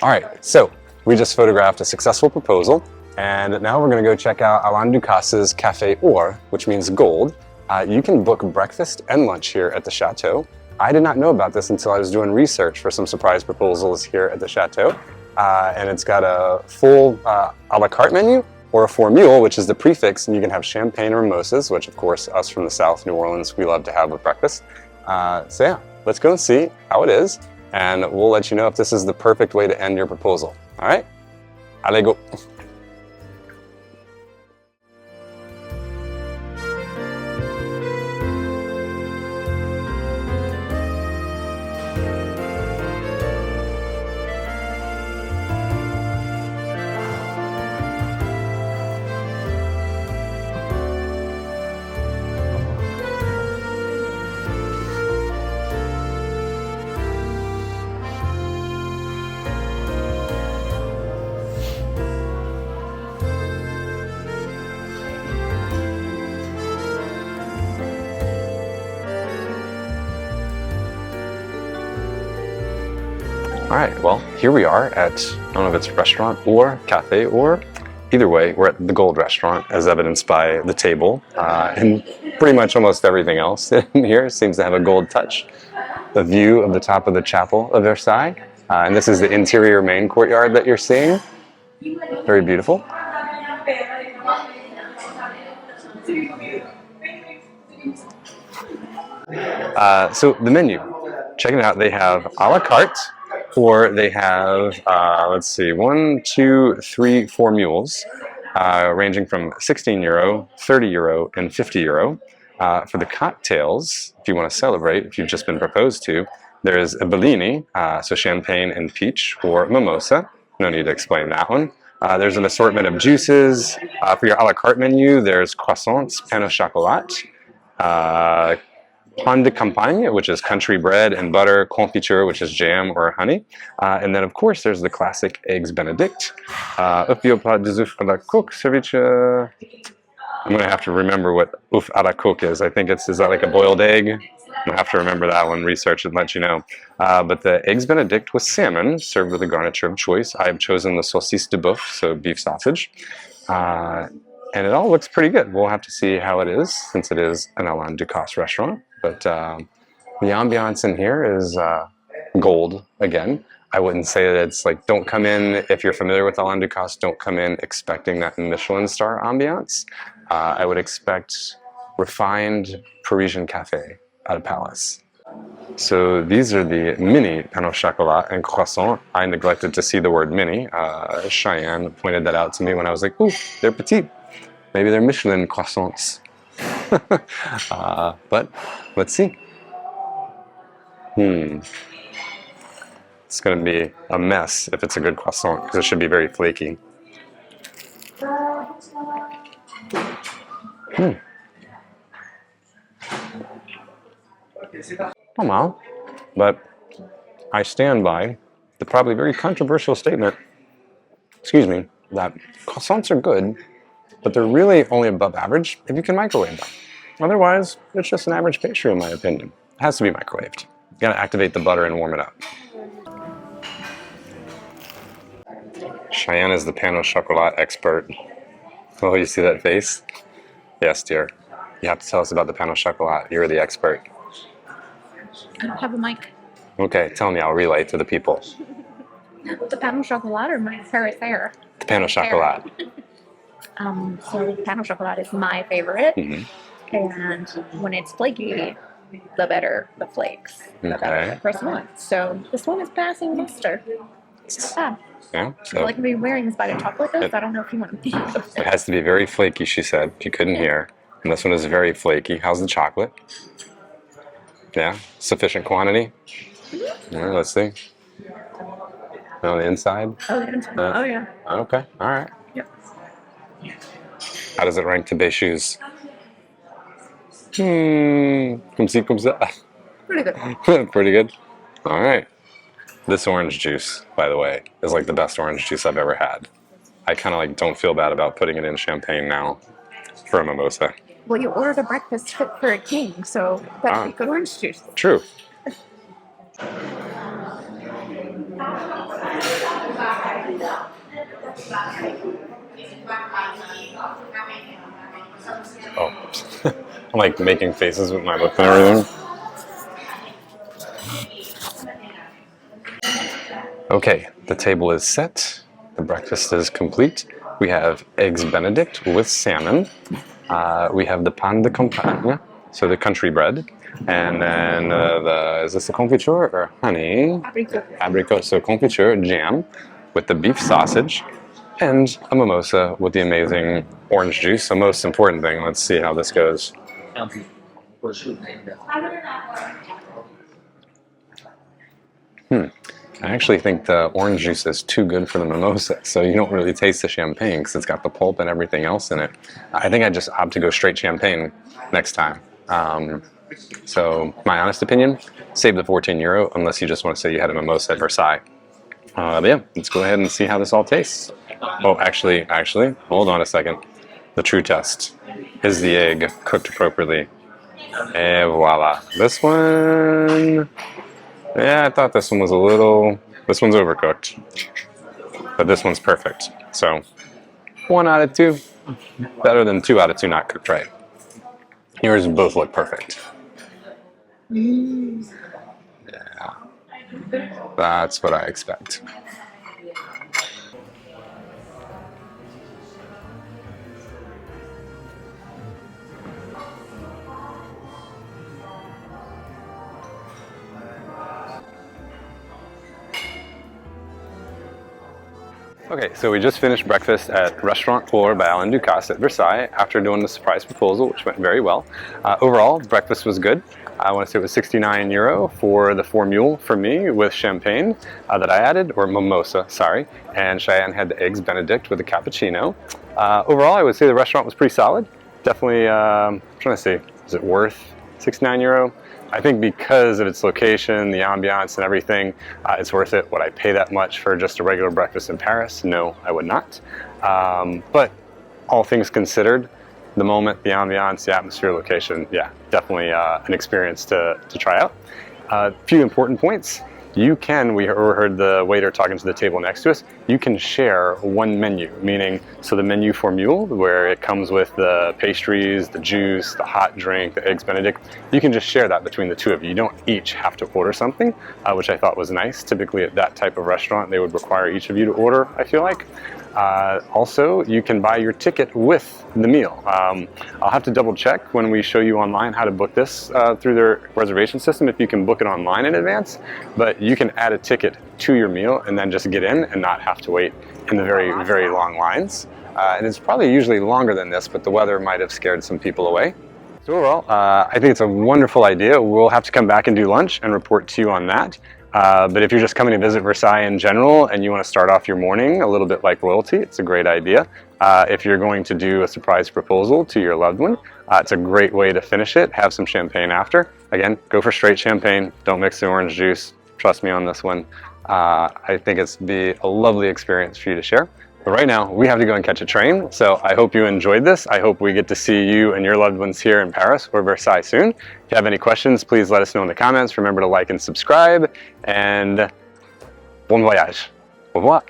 All right, so we just photographed a successful proposal, and now we're going to go check out Alain Ducasse's Café Or, which means gold. You can book breakfast and lunch here at the Chateau. I did not know about this until I was doing research for some surprise proposals here at the Chateau. And it's got a full a la carte menu, or a formule, which is the prefix, and you can have champagne or mimosas, which of course, us from the South, New Orleans, we love to have with breakfast. So yeah, let's go and see how it is, and we'll let you know if this is the perfect way to end your proposal. All right? Allez, go. All right, well, here we are at, I don't know if it's restaurant or cafe or, either way, we're at the Gold Restaurant, as evidenced by the table, and pretty much almost everything else in here seems to have a gold touch. The view of the top of the Chapel of Versailles, and this is the interior main courtyard that you're seeing. Very beautiful. So the menu, check it out. They have a la carte, or they have, let's see, 1, 2, 3, 4 mules, ranging from €16, €30, and €50. For the cocktails, if you want to celebrate, if you've just been proposed to, there's a Bellini, so champagne and peach, or mimosa. No need to explain that one. There's an assortment of juices. For your a la carte menu, there's croissants, pain au chocolat, pain de campagne, which is country bread and butter, confiture, which is jam or honey. And then, of course, there's the classic eggs Benedict. Œuf au plat des œufs à la coque, ceviche. I'm going to have to remember what œuf à la coque is. I think is that like a boiled egg? I'll have to remember that one, research and let you know. But the eggs Benedict with salmon, served with a garniture of choice. I have chosen the saucisse de boeuf, so beef sausage. And it all looks pretty good. We'll have to see how it is, since it is an Alain Ducasse restaurant. But the ambiance in here is gold again. I wouldn't say that it's like, don't come in, if you're familiar with Alain Ducasse, don't come in expecting that Michelin star ambiance. I would expect refined Parisian cafe at a Palace. So these are the mini pain au chocolat and croissant. I neglected to see the word mini. Cheyenne pointed that out to me when I was like, ooh, they're petite. Maybe they're Michelin croissants. But let's see. It's going to be a mess if it's a good croissant, because it should be very flaky. Oh well, but I stand by the probably very controversial statement, excuse me, that croissants are good, but they're really only above average if you can microwave them. Otherwise, it's just an average pastry in my opinion. It has to be microwaved. You gotta activate the butter and warm it up. Cheyenne is the pain au chocolat expert. Oh, you see that face? Yes, dear. You have to tell us about the pain au chocolat. You're the expert. I don't have a mic. Okay, tell me, I'll relay to the people. The pain au chocolat or my favorite? The pain au chocolat. So pain au chocolat is my favorite. And when it's flaky, the better the flakes, the better the croissant. So this one is passing muster. It's not bad. Yeah, so I like to be wearing this bag of chocolate though, so I don't know if you want to. It has to be very flaky, she said. You couldn't hear. And this one is very flaky. How's the chocolate? Yeah, sufficient quantity? All right, let's see. On the inside? Oh, the inside. Oh, yeah. Okay, all right. Yep. How does it rank to Béchu's? Comme ci, comme ça. Pretty good. Pretty good? All right. This orange juice, by the way, is like the best orange juice I've ever had. I kind of like don't feel bad about putting it in champagne now for a mimosa. Well, you ordered a breakfast fit for a king, so that's a good orange juice. True. Oh, I'm like making faces with my lip and everything. Okay, the table is set. The breakfast is complete. We have eggs Benedict with salmon. We have the pain de campagne, so the country bread. And then is this a confiture or honey? Apricot. Apricot, so confiture, jam with the beef sausage. And a mimosa with the amazing orange juice. The most important thing. Let's see how this goes. I actually think the orange juice is too good for the mimosa, so you don't really taste the champagne because it's got the pulp and everything else in it. I think I just opt to go straight champagne next time. So my honest opinion, save the €14 unless you just want to say you had a mimosa at Versailles. But yeah, let's go ahead and see how this all tastes. Oh, actually, hold on a second. The true test. Is the egg cooked appropriately? And voila. This one... Yeah, I thought this one was this one's overcooked. But this one's perfect. So, 1 out of 2. Better than 2 out of 2 not cooked right. Yours both look perfect. Yeah. That's what I expect. Okay, so we just finished breakfast at Restaurant Fleur by Alain Ducasse at Versailles after doing the surprise proposal, which went very well. Overall, breakfast was good. I want to say it was €69 for the 4 mule for me with champagne that I added, or mimosa, sorry. And Cheyenne had the eggs Benedict with a cappuccino. Overall, I would say the restaurant was pretty solid. Definitely, I'm trying to say, is it worth €69? I think because of its location, the ambiance and everything, it's worth it. Would I pay that much for just a regular breakfast in Paris? No, I would not. But all things considered, the moment, the ambiance, the atmosphere, location, yeah, definitely an experience to try out. A few important points. You can, we heard the waiter talking to the table next to us, you can share one menu, meaning, so the menu for mule, where it comes with the pastries, the juice, the hot drink, the eggs Benedict, you can just share that between the two of you. You don't each have to order something, which I thought was nice. Typically at that type of restaurant, they would require each of you to order, I feel like. Also, you can buy your ticket with the meal. I'll have to double check when we show you online how to book this through their reservation system, if you can book it online in advance, but you can add a ticket to your meal and then just get in and not have to wait in the very, very long lines. And it's probably usually longer than this, but the weather might have scared some people away. So overall, I think it's a wonderful idea. We'll have to come back and do lunch and report to you on that. But if you're just coming to visit Versailles in general and you want to start off your morning a little bit like royalty, it's a great idea. If you're going to do a surprise proposal to your loved one, it's a great way to finish it. Have some champagne after. Again, go for straight champagne. Don't mix the orange juice. Trust me on this one. I think it's be a lovely experience for you to share. But right now, we have to go and catch a train. So I hope you enjoyed this. I hope we get to see you and your loved ones here in Paris or Versailles soon. If you have any questions, please let us know in the comments. Remember to like and subscribe. And bon voyage. Au revoir.